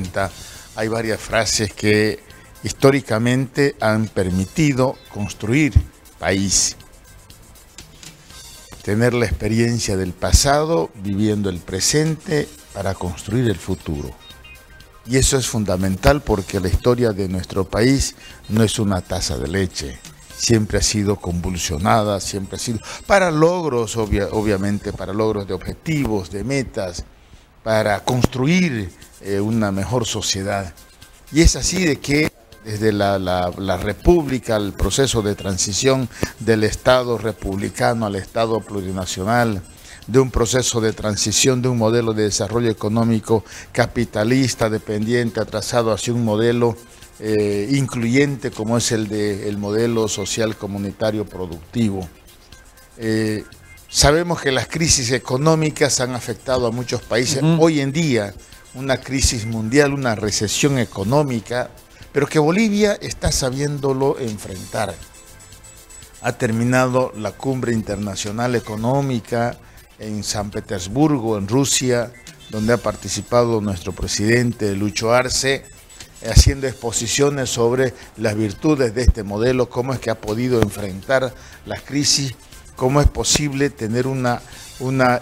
pregunta, hay varias frases que históricamente han permitido construir país. Tener la experiencia del pasado, viviendo el presente para construir el futuro. Y eso es fundamental porque la historia de nuestro país no es una taza de leche. Siempre ha sido convulsionada, siempre ha sido para logros, obviamente, para logros de objetivos, de metas, para construir una mejor sociedad. Y es así de que desde la República, el proceso de transición del Estado republicano al Estado plurinacional, de un proceso de transición de un modelo de desarrollo económico capitalista, dependiente, atrasado hacia un modelo incluyente como es el modelo social comunitario productivo. Sabemos que las crisis económicas han afectado a muchos países. Hoy en día, una crisis mundial, una recesión económica, pero que Bolivia está sabiéndolo enfrentar. Ha terminado la cumbre internacional económica en San Petersburgo, en Rusia, donde ha participado nuestro presidente Lucho Arce, haciendo exposiciones sobre las virtudes de este modelo, cómo es que ha podido enfrentar las crisis, cómo es posible tener una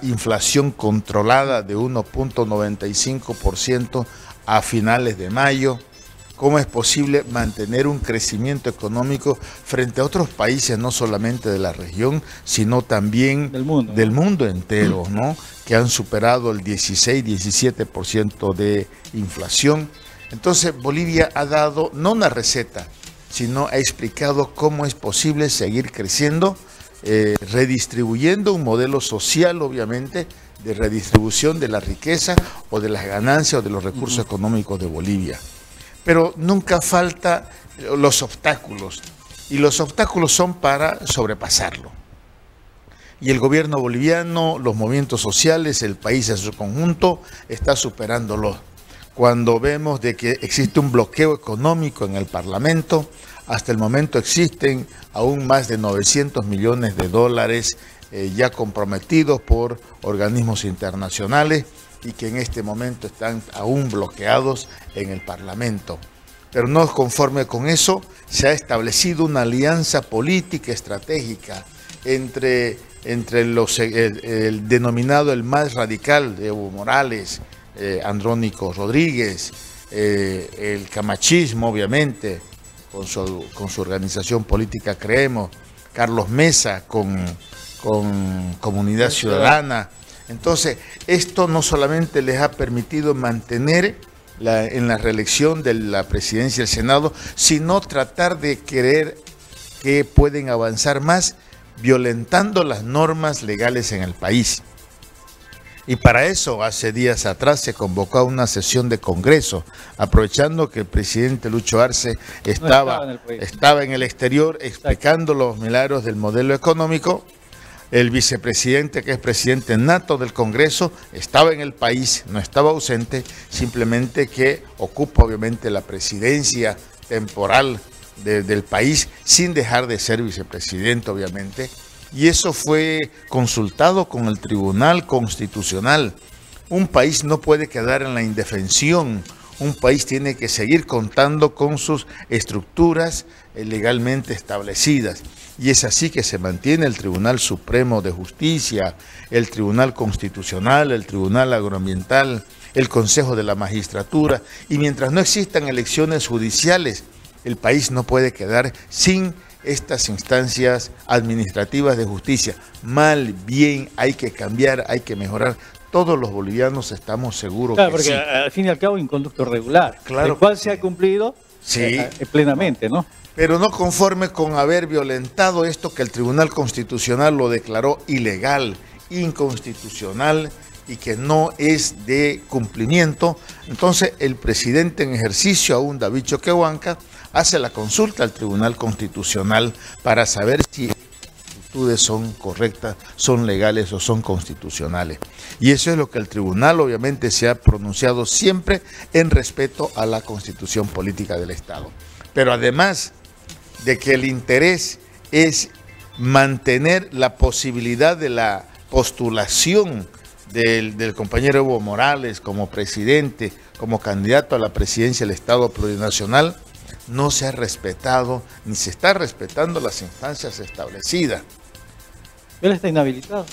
inflación controlada de 1.95% a finales de mayo, cómo es posible mantener un crecimiento económico frente a otros países, no solamente de la región, sino también del mundo entero, ¿no? Que han superado el 16-17% de inflación. Entonces Bolivia ha dado no una receta, sino ha explicado cómo es posible seguir creciendo, redistribuyendo un modelo social, obviamente, de redistribución de la riqueza o de las ganancias o de los recursos económicos de Bolivia. Pero nunca falta los obstáculos, y los obstáculos son para sobrepasarlo. Y el gobierno boliviano, los movimientos sociales, el país en su conjunto, está superándolos. Cuando vemos de que existe un bloqueo económico en el Parlamento, hasta el momento existen aún más de 900 millones de dólares ya comprometidos por organismos internacionales y que en este momento están aún bloqueados en el Parlamento. Pero no conforme con eso, se ha establecido una alianza política estratégica entre el denominado el más radical de Evo Morales, Andrónico Rodríguez, el camachismo, obviamente, con su organización política Creemos, Carlos Mesa con Comunidad Ciudadana. Entonces, esto no solamente les ha permitido mantener en la reelección de la presidencia del Senado, sino tratar de querer que pueden avanzar más violentando las normas legales en el país. Y para eso, hace días atrás se convocó a una sesión de Congreso, aprovechando que el presidente Lucho Arce estaba en el exterior explicando los milagros del modelo económico. El vicepresidente, que es presidente nato del Congreso, estaba en el país, no estaba ausente, simplemente que ocupa obviamente la presidencia temporal del país, sin dejar de ser vicepresidente, obviamente. Y eso fue consultado con el Tribunal Constitucional. Un país no puede quedar en la indefensión. Un país tiene que seguir contando con sus estructuras legalmente establecidas. Y es así que se mantiene el Tribunal Supremo de Justicia, el Tribunal Constitucional, el Tribunal Agroambiental, el Consejo de la Magistratura. Y mientras no existan elecciones judiciales, el país no puede quedar sin estas instancias administrativas de justicia. Mal, bien, hay que cambiar, hay que mejorar. Todos los bolivianos estamos seguros que porque sí. Al fin y al cabo hay un conducto regular, Claro, el cual se ha cumplido plenamente, ¿no? Pero no conforme con haber violentado esto, que el Tribunal Constitucional lo declaró ilegal, inconstitucional y que no es de cumplimiento. Entonces el presidente en ejercicio, aún David Choquehuanca, hace la consulta al Tribunal Constitucional para saber si las actitudes son correctas, son legales o son constitucionales. Y eso es lo que el tribunal obviamente se ha pronunciado siempre en respeto a la Constitución política del Estado. Pero además de que el interés es mantener la posibilidad de la postulación del compañero Evo Morales como presidente, como candidato a la presidencia del Estado plurinacional, no se ha respetado ni se está respetando las instancias establecidas. Él está inhabilitado.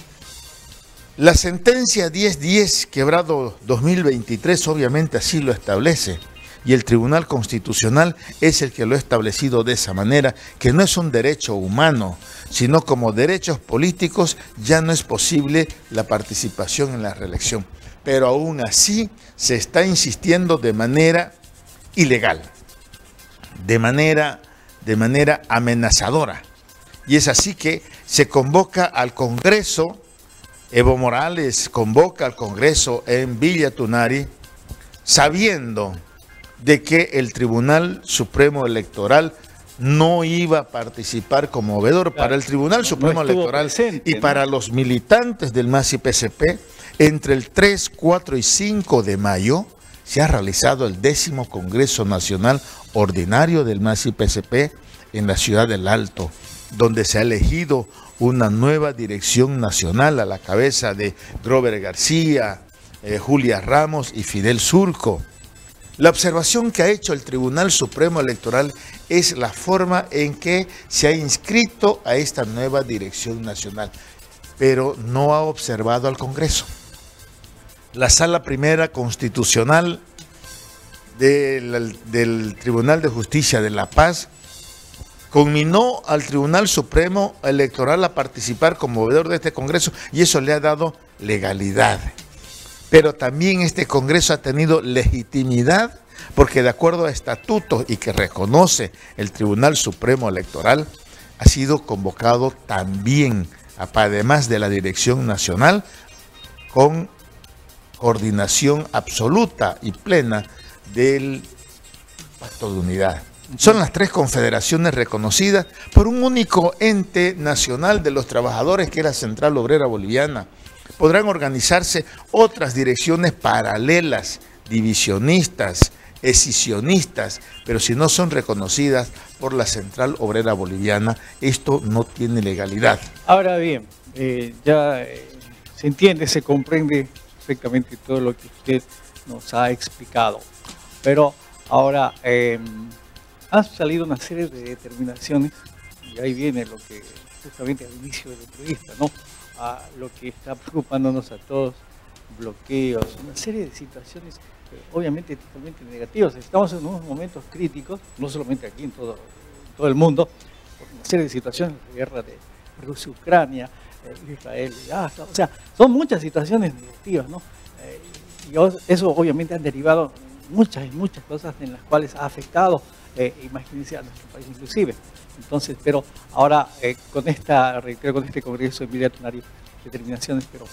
La sentencia 1010/2023 obviamente así lo establece, y el Tribunal Constitucional es el que lo ha establecido de esa manera, que no es un derecho humano, sino como derechos políticos ya no es posible la participación en la reelección. Pero aún así se está insistiendo de manera ilegal, de manera amenazadora. Y es así que se convoca al Congreso. Evo Morales convoca al Congreso en Villa Tunari, sabiendo de que el Tribunal Supremo Electoral no iba a participar como veedor. Claro, para el Tribunal Supremo Electoral presente, y para los militantes del MASI-PCP, entre el 3, 4 y 5 de mayo se ha realizado el 10º Congreso Nacional Ordinario del MASI-PCP en la ciudad del Alto, donde se ha elegido una nueva dirección nacional a la cabeza de Grover García, Julia Ramos y Fidel Surco. La observación que ha hecho el Tribunal Supremo Electoral es la forma en que se ha inscrito a esta nueva dirección nacional, pero no ha observado al Congreso. La Sala Primera Constitucional del Tribunal de Justicia de La Paz conminó al Tribunal Supremo Electoral a participar como veedor de este Congreso, y eso le ha dado legalidad. Pero también este Congreso ha tenido legitimidad porque, de acuerdo a estatutos y que reconoce el Tribunal Supremo Electoral, ha sido convocado también, además de la Dirección Nacional, con coordinación absoluta y plena del Pacto de Unidad. Son las 3 confederaciones reconocidas por un único ente nacional de los trabajadores, que es la Central Obrera Boliviana. Podrán organizarse otras direcciones paralelas, divisionistas, escisionistas, pero si no son reconocidas por la Central Obrera Boliviana, esto no tiene legalidad. Ahora bien, se entiende, se comprende perfectamente todo lo que usted nos ha explicado, pero ahora han salido una serie de determinaciones, y ahí viene lo que justamente al inicio de la entrevista, ¿no? A lo que está preocupándonos a todos, bloqueos, una serie de situaciones obviamente totalmente negativas. Estamos en unos momentos críticos, no solamente aquí, en todo el mundo, por una serie de situaciones, la guerra de Rusia-Ucrania, Israel, Gaza, o sea, son muchas situaciones negativas, ¿no? Y eso obviamente han derivado muchas cosas en las cuales ha afectado, imagínense, a nuestro país inclusive. Entonces, pero ahora con este Congreso en Villa Tunari, determinaciones, pero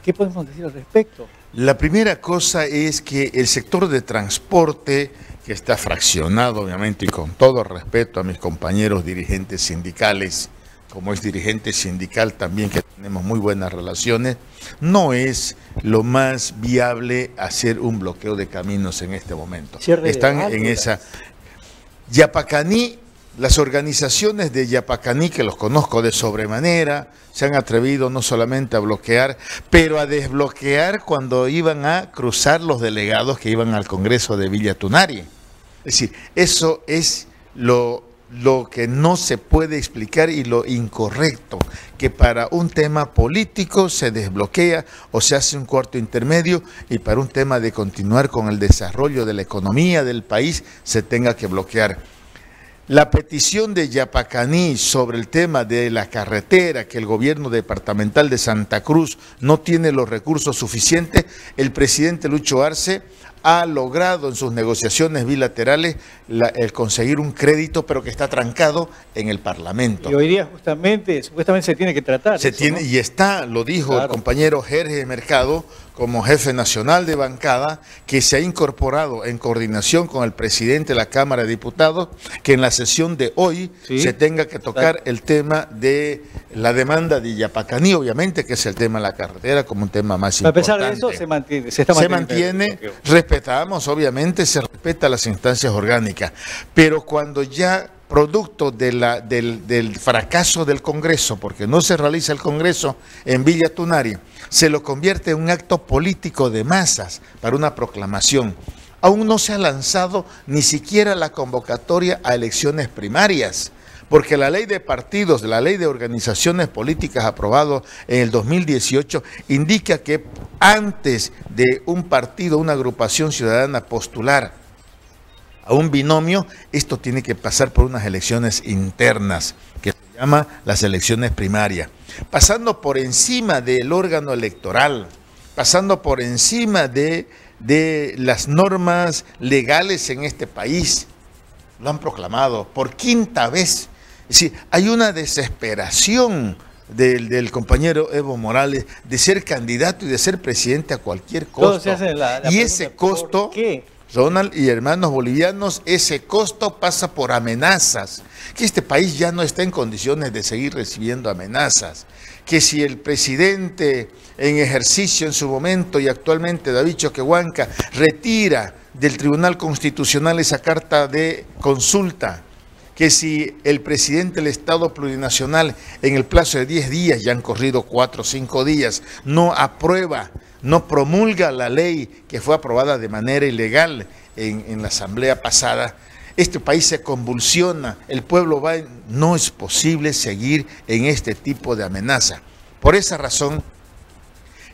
¿qué podemos decir al respecto? La primera cosa es que el sector de transporte, que está fraccionado obviamente, y con todo respeto a mis compañeros dirigentes sindicales, como es dirigente sindical también, que tenemos muy buenas relaciones, no es lo más viable hacer un bloqueo de caminos en este momento. Están en esa... Yapacaní, las organizaciones de Yapacaní, que los conozco de sobremanera, se han atrevido no solamente a bloquear, pero a desbloquear cuando iban a cruzar los delegados que iban al Congreso de Villa Tunari. Es decir, eso es lo que no se puede explicar y lo incorrecto, que para un tema político se desbloquea o se hace un cuarto intermedio, y para un tema de continuar con el desarrollo de la economía del país se tenga que bloquear. La petición de Yapacaní sobre el tema de la carretera, que el gobierno departamental de Santa Cruz no tiene los recursos suficientes, el presidente Lucho Arce ha logrado en sus negociaciones bilaterales el conseguir un crédito, pero que está trancado en el Parlamento. Y hoy día supuestamente se tiene que tratar. ¿No? Y está, lo dijo el compañero Jerez Mercado, como jefe nacional de bancada, que se ha incorporado en coordinación con el presidente de la Cámara de Diputados, que en la sesión de hoy se tenga que tocar el tema de la demanda de Yapacaní, obviamente, que es el tema de la carretera, como un tema más importante. A pesar de eso, se mantiene, respetamos, obviamente, se respeta las instancias orgánicas, pero cuando ya producto del fracaso del Congreso, porque no se realiza el Congreso en Villa Tunari, se lo convierte en un acto político de masas para una proclamación. Aún no se ha lanzado ni siquiera la convocatoria a elecciones primarias, porque la ley de partidos, la ley de organizaciones políticas aprobado en el 2018, indica que antes de un partido, una agrupación ciudadana postular a un binomio, esto tiene que pasar por unas elecciones internas, que se llama las elecciones primarias, pasando por encima del órgano electoral, pasando por encima de las normas legales en este país. Lo han proclamado por quinta vez. Es decir, hay una desesperación del compañero Evo Morales de ser candidato y de ser presidente a cualquier costo. Y ese costo, Ronald y hermanos bolivianos, ese costo pasa por amenazas, que este país ya no está en condiciones de seguir recibiendo amenazas, que si el presidente en ejercicio en su momento y actualmente David Choquehuanca retira del Tribunal Constitucional esa carta de consulta, que si el presidente del Estado Plurinacional en el plazo de 10 días, ya han corrido 4 o 5 días, no aprueba, no promulga la ley que fue aprobada de manera ilegal en la asamblea pasada, este país se convulsiona, el pueblo va, no es posible seguir en este tipo de amenaza. Por esa razón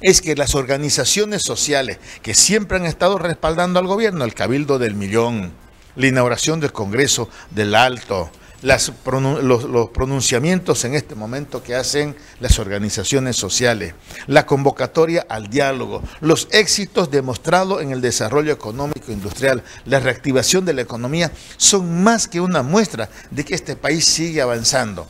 es que las organizaciones sociales que siempre han estado respaldando al gobierno, el Cabildo del Millón, la inauguración del Congreso del Alto, los pronunciamientos en este momento que hacen las organizaciones sociales, la convocatoria al diálogo, los éxitos demostrados en el desarrollo económico e industrial, la reactivación de la economía, son más que una muestra de que este país sigue avanzando.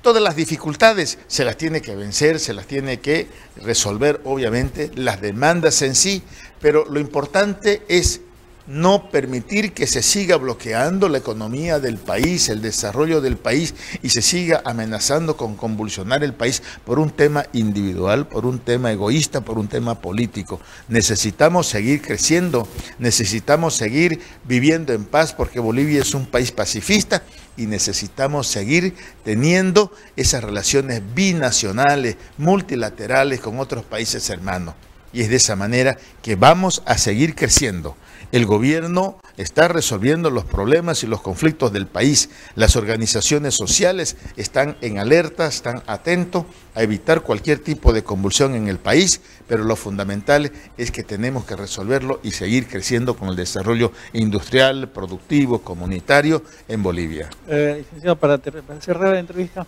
Todas las dificultades se las tiene que vencer, se las tiene que resolver, obviamente, las demandas en sí, pero lo importante es no permitir que se siga bloqueando la economía del país, el desarrollo del país, y se siga amenazando con convulsionar el país por un tema individual, por un tema egoísta, por un tema político. Necesitamos seguir creciendo, necesitamos seguir viviendo en paz, porque Bolivia es un país pacifista y necesitamos seguir teniendo esas relaciones binacionales, multilaterales con otros países hermanos. Y es de esa manera que vamos a seguir creciendo. El gobierno está resolviendo los problemas y los conflictos del país. Las organizaciones sociales están en alerta, están atentos a evitar cualquier tipo de convulsión en el país, pero lo fundamental es que tenemos que resolverlo y seguir creciendo con el desarrollo industrial, productivo, comunitario en Bolivia. Licenciado, para cerrar la entrevista,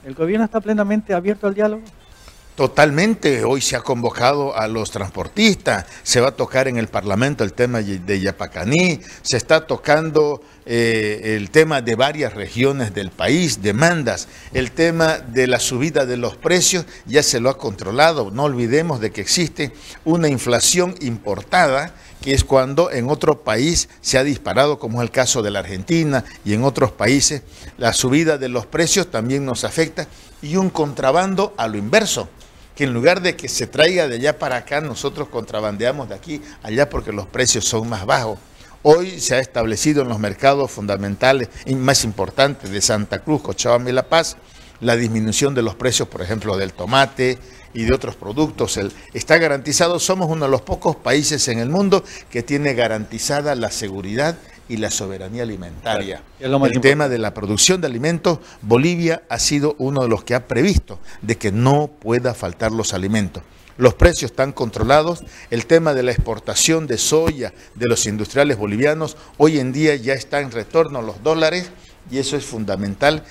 ¿el gobierno está plenamente abierto al diálogo? Totalmente, hoy se ha convocado a los transportistas, se va a tocar en el Parlamento el tema de Yapacaní, se está tocando el tema de varias regiones del país, demandas, el tema de la subida de los precios ya se lo ha controlado, no olvidemos de que existe una inflación importada, que es cuando en otro país se ha disparado, como es el caso de la Argentina y en otros países, la subida de los precios también nos afecta, y un contrabando a lo inverso, que en lugar de que se traiga de allá para acá, nosotros contrabandeamos de aquí a allá porque los precios son más bajos. Hoy se ha establecido en los mercados fundamentales y más importantes de Santa Cruz, Cochabamba y La Paz, la disminución de los precios, por ejemplo, del tomate y de otros productos. Está garantizado, somos uno de los pocos países en el mundo que tiene garantizada la seguridad y la soberanía alimentaria. El tema de la producción de alimentos, Bolivia ha sido uno de los que ha previsto de que no pueda faltar los alimentos. Los precios están controlados, el tema de la exportación de soya de los industriales bolivianos, hoy en día ya está en retorno a los dólares y eso es fundamental.